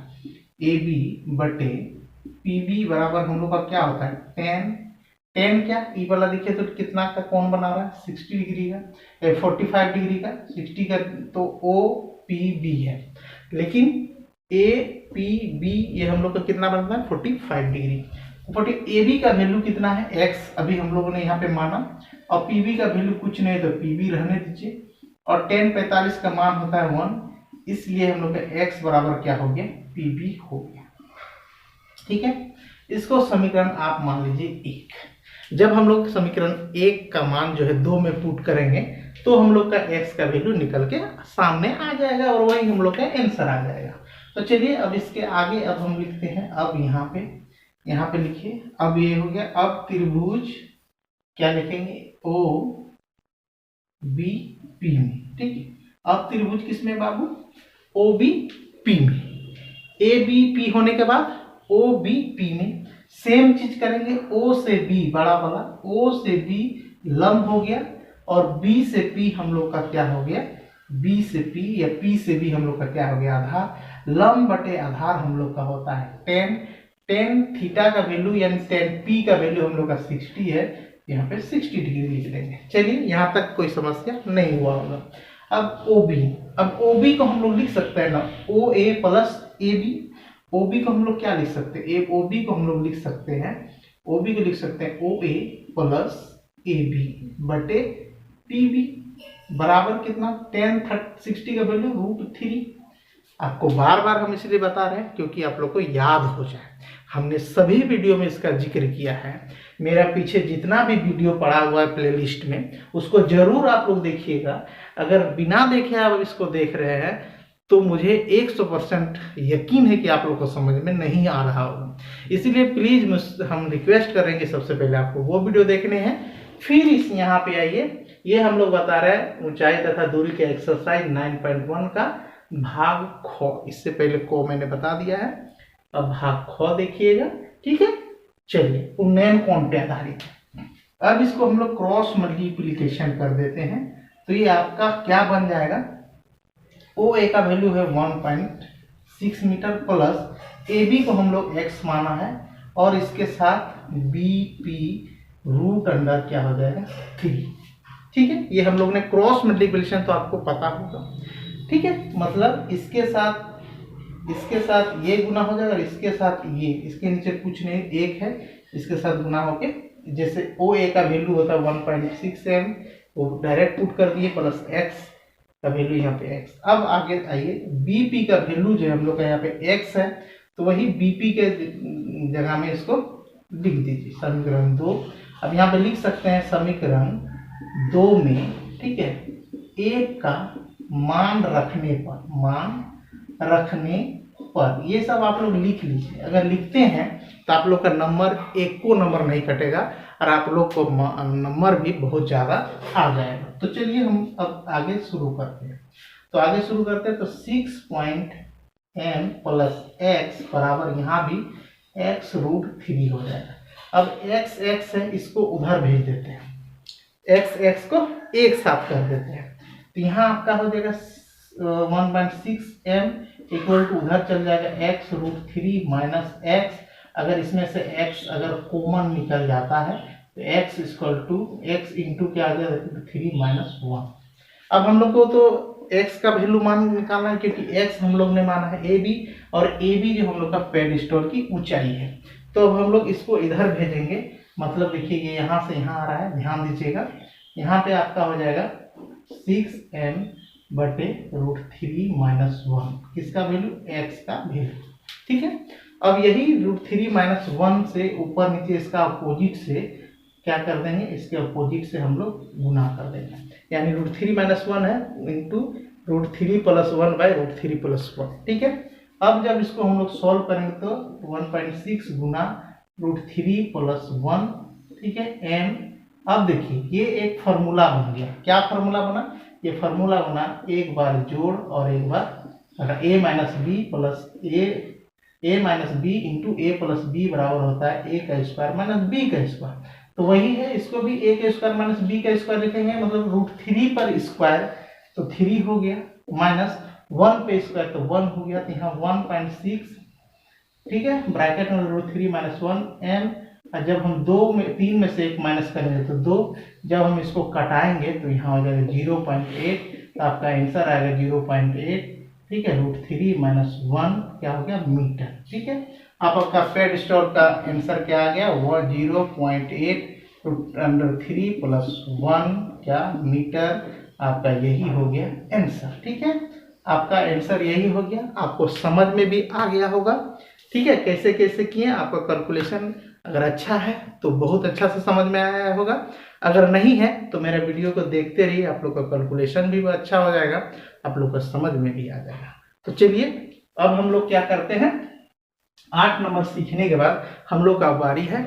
AB बटे PB बराबर हम लोग का क्या होता है 10। 10 क्या, ई वाला देखिए तो कितना का कोण बना रहा है, 60 डिग्री का, 45 डिग्री का, 60 का, तो OPB है। लेकिन APB ये हम लोग का कितना बनता है 45 डिग्री। 40 AB का वैल्यू कितना है x, अभी हम लोगों ने यहाँ पे माना, और PB का वैल्यू कुछ नहीं, तो PB रहने दीजिए, और 10 45 का मान होता है 1, इसलिए हम लोग का x बराबर क्या हो गया, PB हो गया। ठीक है, इसको समीकरण आप मान लीजिए 1। जब हम लोग समीकरण 1 का मान जो है 2 में पुट करेंगे तो हम लोग का x का वैल्यू निकल के सामने आ जाएगा, और वही हम लोग का आंसर आ जाएगा। तो चलिए अब इसके आगे अब हम लिखते हैं, अब यहाँ पे लिखिए, अब ये हो गया। अब त्रिभुज क्या लिखेंगे, OBP में। ठीक है, अब त्रिभुज किसमें बाबू, OBP में। ABP होने के बाद OBP में सेम चीज करेंगे, O से B बड़ा वाला, O से B लंब हो गया, और बी से पी हम लोग का क्या हो गया, बी से पी या पी से बी हम लोग का क्या हो गया, आधार। लंब बटे आधार हम लोग का होता है टेन। टेन थीटा का वैल्यू यानी टेन पी का वैल्यू हम लोग का 60 है, यहाँ पे 60 डिग्री लिख देंगे। चलिए यहाँ तक कोई समस्या नहीं हुआ होगा। अब OB, अब OB को हम लोग लिख सकते हैं ना, OA प्लस AB। OB को हम लोग क्या लिख सकते हैं, OB को हम लोग लिख सकते हैं, OB को लिख सकते हैं OA प्लस AB बटे PB बराबर कितना, 60 का वैल्यू √3। आपको बार बार हम इसलिए बता रहे हैं क्योंकि आप लोग को याद हो जाए। हमने सभी वीडियो में इसका जिक्र किया है। मेरा पीछे जितना भी वीडियो पड़ा हुआ है प्लेलिस्ट में, उसको जरूर आप लोग देखिएगा। अगर बिना देखे आप इसको देख रहे हैं तो मुझे 100% यकीन है कि आप लोग को समझ में नहीं आ रहा होगा। इसीलिए प्लीज हम रिक्वेस्ट करेंगे, सबसे पहले आपको वो वीडियो देखने हैं, फिर इस यहाँ पे आइए। ये हम लोग बता रहे हैं ऊंचाई तथा दूरी के एक्सरसाइज 9.1 का भाग ख। इससे पहले को मैंने बता दिया है, अब भाग ख देखिएगा, ठीक है। चलिए उन्नयन कोण पे आधारित है। अब इसको हम लोग क्रॉस मल्टीप्लिकेशन कर देते हैं, तो ये आपका क्या बन जाएगा, OA का वैल्यू है 1.6 मीटर प्लस AB को हम लोग x माना है और इसके साथ BP रूट अंडर क्या हो जाएगा 3, ठीक है। ये हम लोग ने क्रॉस मल्टीप्लिकेशन तो आपको पता होगा, ठीक है। मतलब इसके साथ ये गुना हो जाएगा, इसके साथ ये, इसके नीचे कुछ नहीं, एक है, इसके साथ गुना होके जैसे OA का वैल्यू होता है 1.6 m, वो डायरेक्ट पुट कर दिए, प्लस x का वैल्यू यहाँ पे x। अब आगे आइए, BP का वैल्यू जो हम लोग का यहाँ पे x है, तो वही BP के जगह में इसको लिख दीजिए, समीकरण 2। अब यहाँ पे लिख सकते हैं समीकरण 2 में, ठीक है, एक का मान रखने पर ये सब आप लोग लिख लीजिए। अगर लिखते हैं तो आप लोग का नंबर एक को नंबर नहीं कटेगा और आप लोग को नंबर भी बहुत ज़्यादा आ जाएगा। तो चलिए हम अब आगे शुरू करते हैं। तो 6.m प्लस x बराबर यहाँ भी x √3 हो जाएगा। अब x है, इसको उधर भेज देते हैं, x को एक साथ कर देते हैं, तो यहाँ आपका हो जाएगा 1.6m इक्वल टू उधर चल जाएगा x √3 माइनस x। अगर इसमें से x अगर कॉमन निकल जाता है तो x equal to x into क्या आ जाएगा 3 माइनस 1। अब हम लोग को तो x का वैल्यू मान निकालना है क्योंकि x हम लोग ने माना है AB और AB जो हम लोग का पेडिस्टल की ऊंचाई है। तो अब हम लोग इसको इधर भेजेंगे, मतलब देखिए ये यहाँ से यहाँ आ रहा है, ध्यान दीजिएगा। यहाँ पे आपका हो जाएगा 6m बटे √3 माइनस 1, किसका वैल्यू, x का वैल्यू, ठीक है। अब यही √3 माइनस 1 से ऊपर नीचे इसका अपोजिट से क्या कर देंगे, इसके अपोजिट से हम लोग गुना कर देंगे, यानी √3 माइनस 1 है इंटू √3 प्लस 1 बाई √3 प्लस 1, ठीक है। अब जब इसको हम लोग सॉल्व करेंगे तो 1.6 गुना √3 प्लस 1, ठीक है, m। अब देखिए ये एक फार्मूला बन गया, क्या फार्मूला बना, ये फार्मूला बना एक बार जोड़ और एक बार a minus B plus a minus B into a plus B बराबर होता है a का स्क्वायर माइनस b का स्क्वायर। तो वही है, इसको भी a का स्क्वायर माइनस b का स्क्वायर लिखेंगे, मतलब √3 पर स्क्वायर तो 3 हो गया, माइनस 1 पे स्क्वायर तो 1 हो गया, तो यहाँ 1.6, ठीक है, ब्रैकेट में √3 माइनस 1m। और जब हम 3 में से 1 माइनस करेंगे तो 2, जब हम इसको कटाएंगे तो यहाँ हो जाएगा 0.8, तो आपका आंसर आएगा 0.8, ठीक है, √3 माइनस 1 क्या हो गया, मीटर, ठीक है। आपका पेडिस्टल का आंसर क्या आ गया, 0.8 √3 प्लस 1 क्या मीटर, आपका यही हो गया आंसर, ठीक है। आपका आंसर यही हो गया, आपको समझ में भी आ गया होगा, ठीक है। कैसे कैसे किए, आपका कैलकुलेशन अगर अच्छा है तो बहुत अच्छा से समझ में आया होगा, अगर नहीं है तो मेरे वीडियो को देखते रहिए, आप लोग का कैलकुलेशन भी अच्छा हो जाएगा, आप लोग का समझ में भी आ जाएगा। तो चलिए अब हम लोग क्या करते हैं, 8 नंबर सीखने के बाद हम लोग का बारी है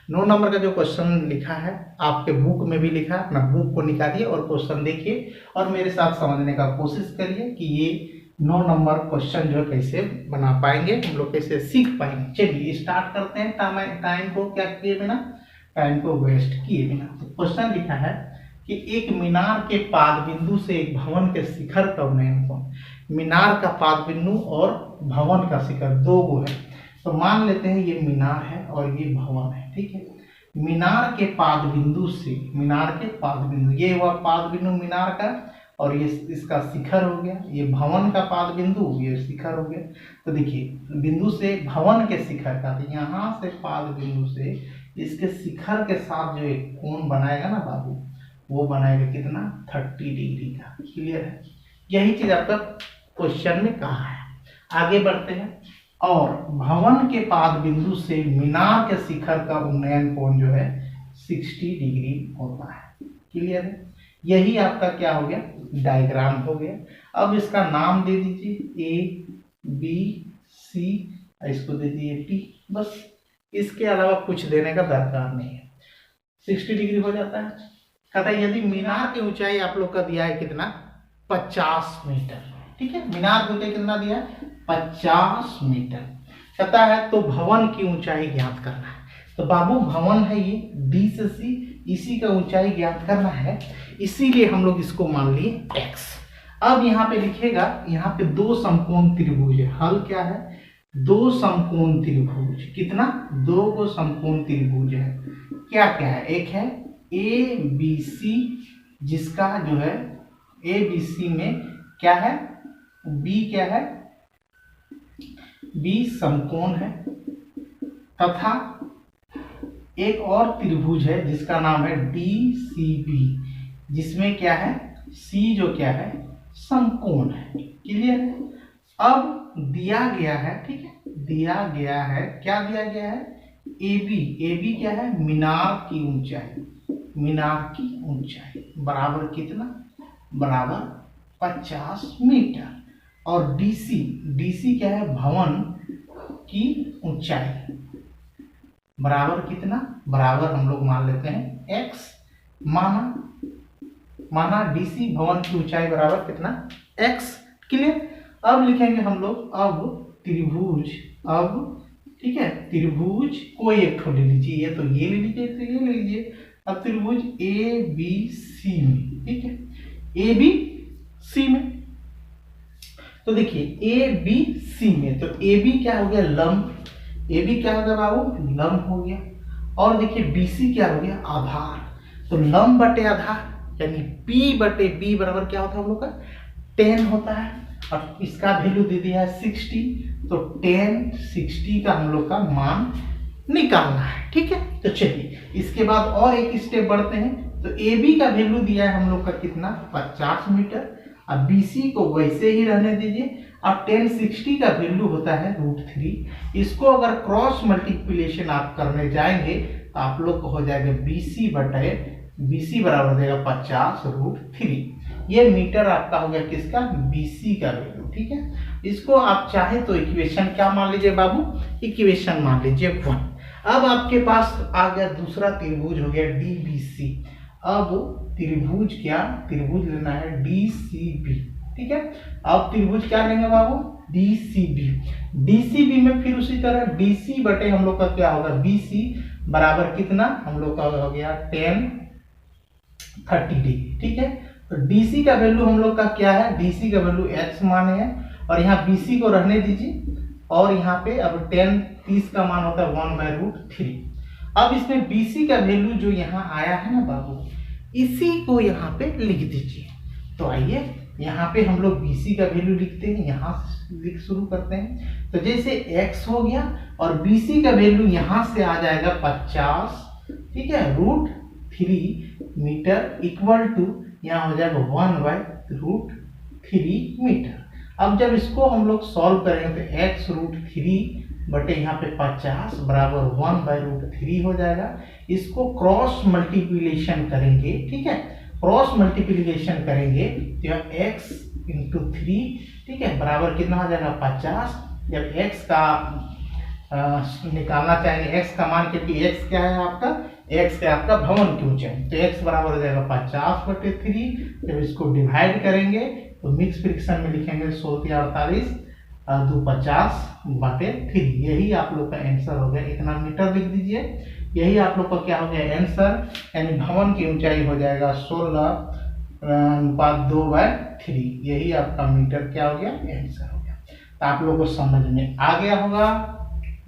9 नंबर का जो क्वेश्चन लिखा है आपके बुक में भी लिखा है, अपना बुक को निकालिए और क्वेश्चन देखिए और मेरे साथ समझने का कोशिश करिए कि ये 9 नंबर क्वेश्चन जो कैसे बना पाएंगे, हम लोग कैसे सीख पाएंगे। चलिए स्टार्ट करते हैं, टाइम को क्या किए बिना, टाइम को वेस्ट किए बिना। तो क्वेश्चन लिखा है कि एक मीनार के पाद बिंदु से एक भवन के शिखर का उन्नयन कोण, मीनार का पाद बिंदु और भवन का शिखर दो गो है। तो मान लेते हैं ये मीनार है और ये भवन है, ठीक है। मीनार के पाद बिंदु से, मीनार के पाद बिंदु, ये हुआ पाद बिंदु मीनार का और ये इसका शिखर हो गया, ये भवन का पाद बिंदु, ये शिखर हो गया। तो देखिए बिंदु से भवन के शिखर का, तो यहाँ से पाद बिंदु से इसके शिखर के साथ जो एक कोण बनाएगा ना बाबू, वो बनाएगा कितना 30 डिग्री का। क्लियर है, यही चीज आपका क्वेश्चन में कहा है। आगे बढ़ते हैं। और भवन के पाद बिंदु से मीनार के शिखर का उन्नयन कोण जो है 60 डिग्री होता है। क्लियर है, यही आपका क्या हो गया, डायग्राम हो गया। अब इसका नाम दे दीजिए ए बी सी, इसको दे दीजिए टी, बस इसके अलावा कुछ देने का दरकार नहीं है। 60 डिग्री हो जाता है। कहता है यदि मीनार की ऊंचाई आप लोग का दिया है कितना 50 मीटर, ठीक है, मीनार की ऊंचाई कितना दिया है 50 मीटर। कहता है तो भवन की ऊंचाई ज्ञात करना है। तो बाबू भवन है ये डी से सी, इसी का ऊंचाई ज्ञात करना है, इसीलिए हम लोग इसको मान लिए x। अब यहाँ पे लिखेगा, यहाँ पे दो समकोण त्रिभुज है, हल क्या है, दो समकोण त्रिभुज, कितना, दो को समकोण त्रिभुज है। क्या क्या है, एक है ए बी सी, जिसका जो है ए बी सी में क्या है, बी क्या है, बी समकोण है, तथा एक और त्रिभुज है जिसका नाम है डी सी बी, जिसमें क्या है, सी जो क्या है समकोण है। क्लियर है। अब दिया गया है, ठीक है, दिया गया है, क्या दिया गया है, ए बी क्या है, मीनार की ऊंचाई, मीनार की ऊंचाई बराबर कितना, बराबर 50 मीटर। और डीसी क्या है, भवन की ऊंचाई बराबर कितना, बराबर हम लोग मान लेते हैं x, माना डीसी भवन की ऊंचाई बराबर कितना x। क्लियर। अब लिखेंगे हम लोग, अब त्रिभुज, अब ठीक है, त्रिभुज कोई एक ठो ले लीजिए, ये तो ये ले लीजिए, तो ये ले लीजिए। अब त्रिभुज ए बी सी में, ठीक है, ए बी सी में, तो देखिए ए बी सी में, तो ए बी क्या हो गया, लंब, ए बी क्या हो गया बाबू, लंब हो गया। और देखिए बी सी क्या हो गया, आधार। तो लंब बटे आधार यानी P बटे B बराबर क्या होता है हम लोग का 10 होता है, और इसका वैल्यू दे दिया है 60, तो 10 60 का हम लोग का मान निकालना है। ठीक है, तो चलिए इसके बाद और एक स्टेप बढ़ते हैं। तो AB का वैल्यू दिया है हम लोग का कितना 50 मीटर, अब BC को वैसे ही रहने दीजिए। अब 10 60 का वैल्यू होता है √3। इसको अगर क्रॉस मल्टीप्लिकेशन आप करने जाएंगे तो आप लोग को हो जाएगा BC बराबर हो जाएगा 50 √3। ये मीटर आपका हो गया किसका, BC का वैल्यू। ठीक है, इसको आप चाहे तो इक्वेशन क्या मान लीजिए बाबू, इक्वेशन मान लीजिए 1। अब आपके पास आ गया दूसरा त्रिभुज हो गया DBC। अब त्रिभुज क्या, त्रिभुज लेना है DCB। ठीक है, अब त्रिभुज क्या लेंगे बाबू, DCB में फिर उसी तरह DC बटे हम लोग का क्या होगा BC बराबर कितना, हम लोग का हो गया 10 30 डिग्री। ठीक है, तो DC का वैल्यू हम लोग का क्या है, DC का वैल्यू x माने है, और यहाँ BC को रहने दीजिए, और यहाँ पे अब 10 30 का मान होता है 1/√3। अब इसमें BC का वैल्यू जो यहाँ आया है ना बाबू, इसी को यहाँ पे लिख दीजिए। तो आइए यहाँ पे हम लोग BC का वैल्यू लिखते हैं, यहाँ लिख शुरू करते हैं। तो जैसे x हो गया और BC का वैल्यू यहाँ से आ जाएगा 50, ठीक है, √3 मीटर इक्वल टू यहाँ हो जाएगा 1/√3 मीटर। अब जब इसको हम लोग सॉल्व करेंगे तो x √3 बटे यहाँ पे 50 बराबर 1/√3 हो जाएगा। इसको क्रॉस मल्टीप्लिकेशन करेंगे, ठीक है, क्रॉस मल्टीप्लिकेशन करेंगे तो यह x × 3, ठीक है, बराबर कितना हो जाएगा 50। जब x का निकालना चाहेंगे, x का मान, क्योंकि x क्या है आपका, x का आपका भवन की ऊंचाई, तो x बराबर हो जाएगा 50/3। जब इसको डिवाइड करेंगे तो मिक्स फ्रिक्शन में लिखेंगे 16 2 50/3। यही आप लोग का आंसर हो गया। इतना मीटर लिख दीजिए। यही आप लोग का क्या हो गया आंसर, यानी भवन की ऊंचाई हो जाएगा 16/2/3। यही आपका मीटर क्या हो गया आंसर हो गया। तो आप लोगों को समझ में आ गया होगा।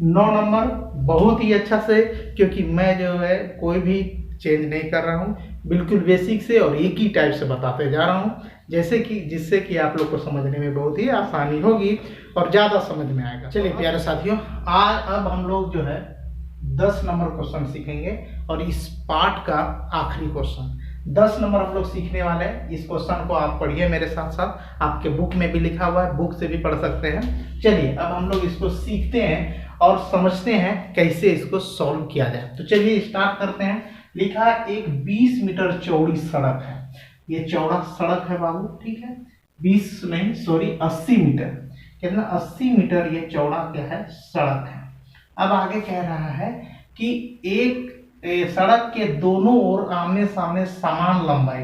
9 नंबर बहुत ही अच्छा से, क्योंकि मैं जो है कोई भी चेंज नहीं कर रहा हूँ, बिल्कुल बेसिक से और एक ही टाइप से बताते जा रहा हूँ, जिससे कि आप लोग को समझने में बहुत ही आसानी होगी और ज़्यादा समझ में आएगा। चलिए प्यारे साथियों, आज अब हम लोग जो है 10 नंबर क्वेश्चन सीखेंगे और इस पार्ट का आखिरी क्वेश्चन 10 नंबर हम लोग सीखने वाले हैं। इस क्वेश्चन को आप पढ़िए मेरे साथ साथ, आपके बुक में भी लिखा हुआ है, बुक से भी पढ़ सकते हैं। चलिए अब हम लोग इसको सीखते हैं और समझते हैं कैसे इसको सॉल्व किया जाए। तो चलिए स्टार्ट करते हैं। लिखा है एक 20 मीटर चौड़ी सड़क है, ये चौड़ा सड़क है बाबू, ठीक है, 20 नहीं सॉरी 80 मीटर, कितना 80 मीटर ये चौड़ा क्या है सड़क है। अब आगे कह रहा है कि एक सड़क के दोनों ओर आमने सामने समान लंबाई,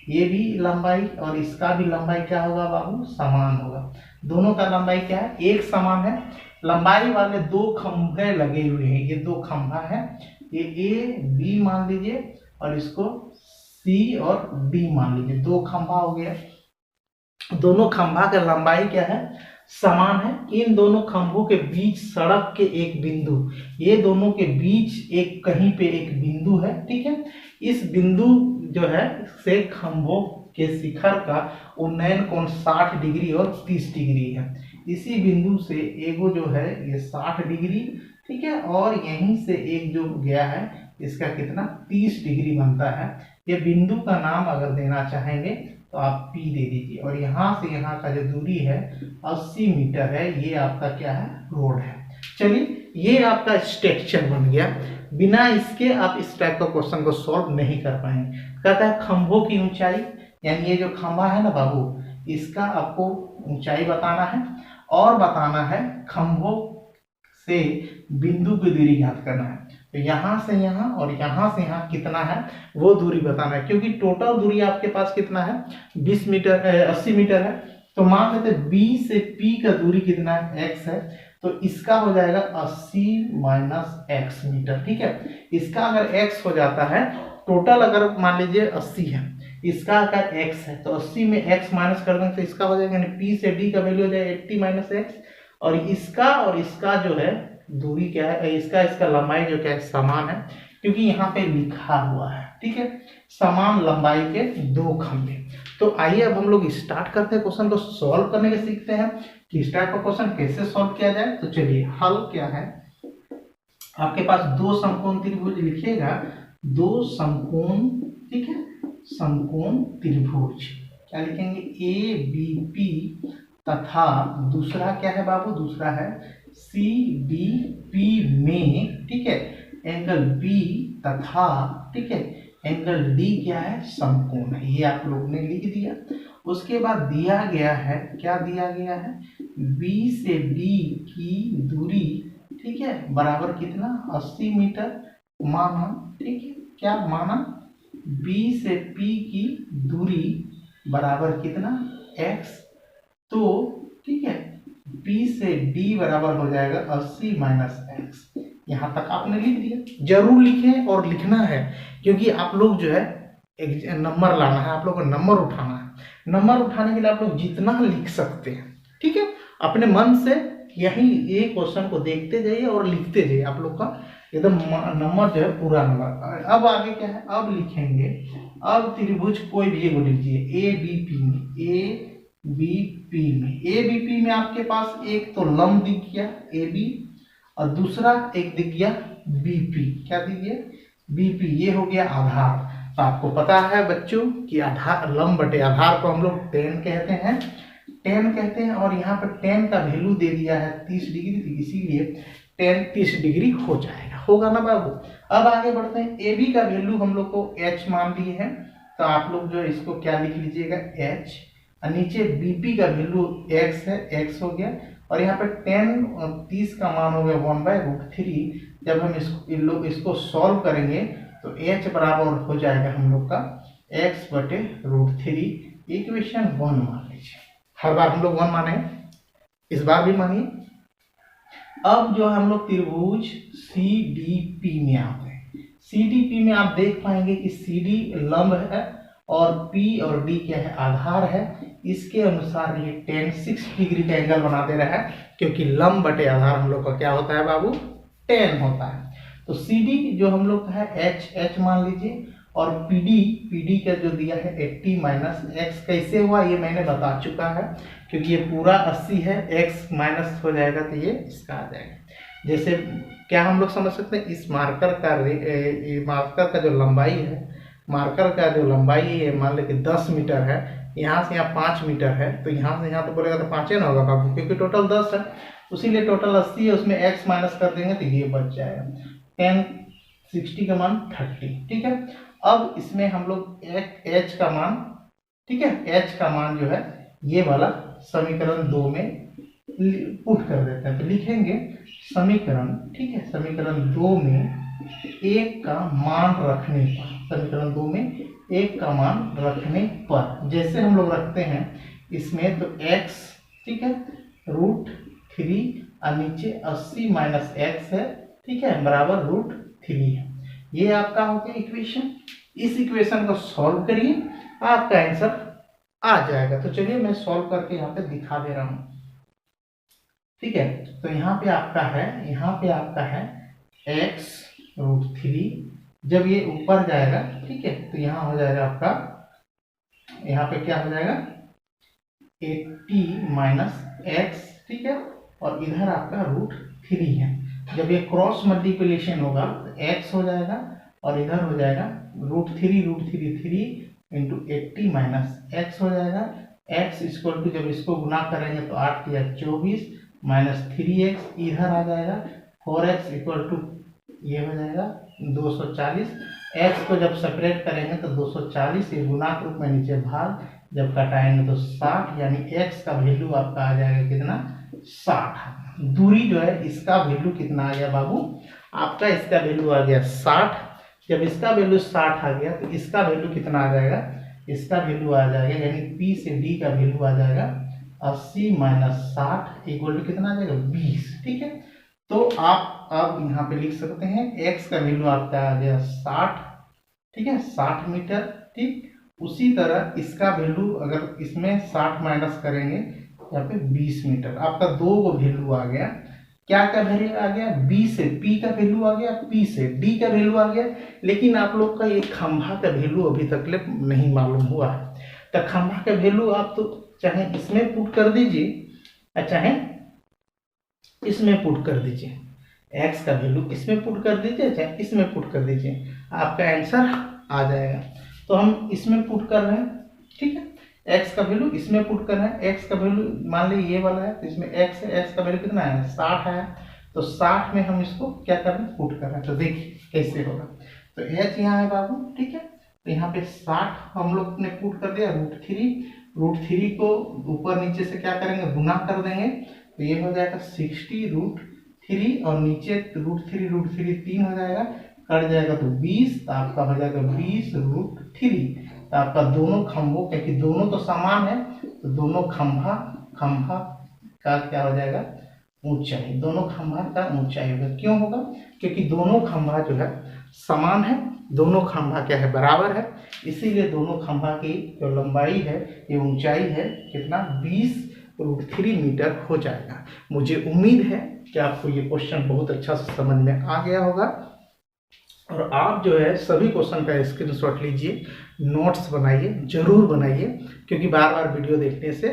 ये भी लंबाई और इसका भी लंबाई क्या होगा बाबू समान होगा, दोनों का लंबाई क्या है एक समान है। लंबाई वाले 2 खंभे लगे हुए हैं, ये 2 खंभा है, ये ए बी मान लीजिए और इसको सी और डी मान लीजिए, 2 खंभा हो गया। दोनों खंभा का लंबाई क्या है समान है। इन दोनों खंभों के बीच सड़क के एक बिंदु, ये दोनों के बीच एक कहीं पे एक बिंदु है, ठीक है। इस बिंदु जो है से खंभों के शिखर का उन्नयन कोण 60 डिग्री और 30 डिग्री है। इसी बिंदु से एगो जो है ये 60 डिग्री, ठीक है, और यहीं से एक जो गया है इसका कितना 30 डिग्री बनता है। ये बिंदु का नाम अगर देना चाहेंगे तो आप P दे दीजिए, और यहाँ से यहाँ का जो दूरी है 80 मीटर है, ये आपका क्या है रोड है। चलिए ये आपका स्ट्रक्चर बन गया, बिना इसके आप इस टाइप का क्वेश्चन को सॉल्व नहीं कर पाएंगे। कहता है खंभों की ऊंचाई, यानी ये जो खंभा है ना बाबू, इसका आपको ऊंचाई बताना है और बताना है खंभों से बिंदु की दूरी ज्ञात करना है। तो यहाँ से यहाँ और यहाँ से यहाँ कितना है वो दूरी बताना है, क्योंकि टोटल दूरी आपके पास कितना है 20 मीटर 80 मीटर है। तो मान लेते B से P का दूरी कितना है x है, तो इसका हो जाएगा 80 माइनस x मीटर, ठीक है। इसका अगर x हो जाता है, टोटल अगर मान लीजिए 80 है, इसका अगर x है तो 80 में x माइनस कर देंगे तो इसका हो जाएगा, यानी P से D का वैल्यू हो जाएगा 80 माइनस x, और इसका जो है दूरी क्या है, इसका लंबाई जो क्या है समान है, क्योंकि यहाँ पे लिखा हुआ है, ठीक है, समान लंबाई के 2 खंभे। तो आइए अब हम लोग स्टार्ट करते हैं, क्वेश्चन को सॉल्व करने के सीखते हैं कि इस टाइप का क्वेश्चन कैसे सॉल्व किया जाए। तो चलिए हल क्या है, आपके पास 2 समकोण त्रिभुज लिखिएगा, 2 समकोण, ठीक है, समकोण त्रिभुज क्या लिखेंगे ए बी पी, तथा दूसरा क्या है बाबू, दूसरा है सी डी पी में, ठीक है, एंगल बी तथा, ठीक है, एंगल डी क्या है समकोण है। ये आप लोग ने लिख दिया। उसके बाद दिया गया है, क्या दिया गया है, बी से डी की दूरी, ठीक है, बराबर कितना 80 मीटर माना, ठीक है, क्या माना बी से पी की दूरी बराबर कितना x, तो ठीक है P से D बराबर हो जाएगा 80 माइनस x। यहाँ तक आपने लिख दिया, जरूर लिखें और लिखना है, क्योंकि आप लोग जो है एक नंबर लाना है, आप लोग को नंबर उठाना है। नंबर उठाने के लिए आप लोग जितना लिख सकते हैं, ठीक है, अपने मन से यही ये क्वेश्चन को देखते जाइए और लिखते जाइए, आप लोग का एकदम नंबर जो है पूरा नंबर। अब आगे क्या है, अब लिखेंगे, अब त्रिभुज कोई भी एगो लीजिए ए बी पी में, ए बी पी में आपके पास एक तो लंब दिख गया ए बी, और दूसरा एक दिख गया बी पी, क्या दिख गया बी पी, ये हो गया आधार। तो आपको पता है बच्चों कि आधार लंब बटे आधार को हम लोग टेन कहते हैं, और यहाँ पर टेन का वैल्यू दे दिया है 30 डिग्री, इसीलिए टेन 30 डिग्री हो जाएगा, होगा ना बाबू। अब आगे बढ़ते हैं, ए बी का वैल्यू हम लोग को h मान लिए हैं, तो आप लोग जो इसको क्या लिख लीजिएगा h, और नीचे बीपी का वैल्यू x है, x हो गया, और यहाँ पे 10 और 30 का मान हो गया 1/√3। जब हम इसको सॉल्व करेंगे तो h बराबर हो जाएगा हम लोग का x/√3, इक्वेशन 1 मान लीजिए। हर बार हम लोग 1 माने, इस बार भी मानिए। अब जो हम लोग त्रिभुज सी डी पी में आते हैं, CDP में आप देख पाएंगे कि CD लंब है और P और D क्या है, आधार है। इसके अनुसार ये tan 6 डिग्री का एंगल बना दे रहा है, क्योंकि लंब बटे आधार हम लोग का क्या होता है बाबू, tan होता है। तो CD जो हम लोग का है H मान लीजिए, और PD का जो दिया है 80 माइनस x, कैसे हुआ ये मैंने बता चुका है, क्योंकि ये पूरा 80 है, x माइनस हो जाएगा तो ये इसका आ जाएगा। जैसे क्या हम लोग समझ सकते हैं, इस मार्कर का जो लंबाई है, मार्कर का जो लंबाई है मान लो कि 10 मीटर है, यहाँ से यहाँ 5 मीटर है, तो यहाँ से यहाँ तो बोलेगा तो 5 ना होगा बाबू, क्योंकि टोटल 10 है, उसीलिए टोटल 80 है, उसमें x माइनस कर देंगे तो ये बच जाएगा tan 60 का मान 30। ठीक है, अब इसमें हम लोग h का मान, ठीक है, h का मान जो है ये वाला समीकरण 2 में पुट कर देते हैं। तो लिखेंगे समीकरण, ठीक है, समीकरण 2 में 1 का मान रखने पर, समीकरण 2 में 1 का मान रखने पर जैसे हम लोग रखते हैं इसमें, तो x, ठीक है, √3 और नीचे 80 माइनस x है, ठीक है, बराबर √3 है। ये आपका हो गया इक्वेशन। इस इक्वेशन को सॉल्व करिए, आपका आंसर आ जाएगा। तो चलिए मैं सॉल्व करके यहाँ पे दिखा दे रहा हूँ। ठीक है, तो यहाँ पे आपका है x √3, जब ये ऊपर जाएगा, ठीक है, तो यहाँ हो जाएगा आपका, यहाँ पे क्या हो जाएगा 80 माइनस x, ठीक है, और इधर आपका √3 है। जब ये क्रॉस मल्टीप्लिकेशन होगा तो x हो जाएगा और इधर हो जाएगा √3 इंटू 80 माइनस x हो जाएगा। x इक्वल टू, जब इसको गुना करेंगे तो 8 या 24 माइनस 3x इधर आ जाएगा, 4x इक्वल टू ये हो जाएगा 240। x को जब सेपरेट करेंगे तो 240, ये गुना के रूप में नीचे भाग, जब घटाएंगे तो 60, यानी x का वैल्यू आपका आ जाएगा कितना, 60। दूरी जो है इसका वैल्यू कितना आ गया बाबू, आपका इसका वैल्यू आ गया 60। जब इसका वैल्यू 60 आ गया तो इसका वैल्यू कितना आ जाएगा, इसका वैल्यू आ जाएगा, यानी P से D का वैल्यू आ जाएगा 80 माइनस 60 इक्वल टू कितना आ जाएगा, 20। ठीक है, तो आप अब यहाँ पे लिख सकते हैं x का वैल्यू आपका आ गया 60, ठीक है, 60 मीटर। ठीक, उसी तरह इसका वैल्यू अगर इसमें 60 माइनस करेंगे यहाँ पे 20 मीटर, आपका 2 को वैल्यू आ गया। क्या क्या वैल्यू आ गया, B से P का वैल्यू आ गया, P से D का वैल्यू आ गया, लेकिन आप लोग का ये खंभा का वैल्यू अभी तक नहीं मालूम हुआ है। तो खंभा का वैल्यू आप तो चाहे इसमें पुट कर दीजिए, चाहे इसमें पुट कर दीजिए, x का वैल्यू इसमें पुट कर दीजिए, चाहे इसमें पुट कर दीजिए, आपका आंसर आ जाएगा। तो हम इसमें पुट कर रहे हैं, ठीक है, x का वैल्यू इसमें पुट कर रहे हैं। x का वैल्यू मान लीजिए ये वाला है, तो इसमें x है, x का वैल्यू कितना है, 60 है, तो 60 में हम इसको क्या कर रहे हैं, पुट कर रहे हैं। तो देखिए कैसे होगा, तो h यहाँ है बाबू, ठीक है, तो यहाँ पे 60 हम लोग ने पुट कर दिया, √3 को ऊपर नीचे से क्या करेंगे, गुना कर देंगे, तो ये हो जाएगा 60√3 और नीचे √3 3 हो जाएगा, कट जाएगा तो 20, तो आपका हो जाएगा 20√3। तो आपका दोनों खंभों, क्योंकि दोनों तो समान है, तो दोनों खंभा का क्या हो जाएगा, ऊंचाई, दोनों खंभा का ऊंचाई होगा। क्यों होगा, क्योंकि दोनों खंभा जो है समान है, दोनों खंभा क्या है, बराबर है, इसीलिए दोनों खंभा की जो लंबाई है, ये ऊंचाई है कितना, 20√3 मीटर हो जाएगा। मुझे उम्मीद है कि आपको ये क्वेश्चन बहुत अच्छा से समझ में आ गया होगा, और आप जो है सभी क्वेश्चन का स्क्रीनशॉट लीजिए, नोट्स बनाइए, जरूर बनाइए, क्योंकि बार बार वीडियो देखने से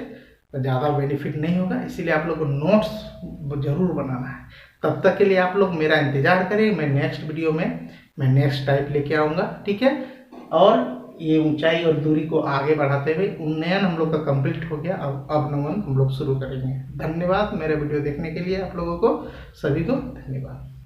ज़्यादा बेनिफिट नहीं होगा, इसीलिए आप लोग को नोट्स जरूर बनाना है। तब तक के लिए आप लोग मेरा इंतजार करें, मैं नेक्स्ट वीडियो में मैं नेक्स्ट टाइप लेके आऊँगा, ठीक है। और ये ऊंचाई और दूरी को आगे बढ़ाते हुए उन्नयन हम लोग का कंप्लीट हो गया, अब अवनमन हम लोग शुरू करेंगे। धन्यवाद मेरे वीडियो देखने के लिए, आप लोगों को सभी को धन्यवाद।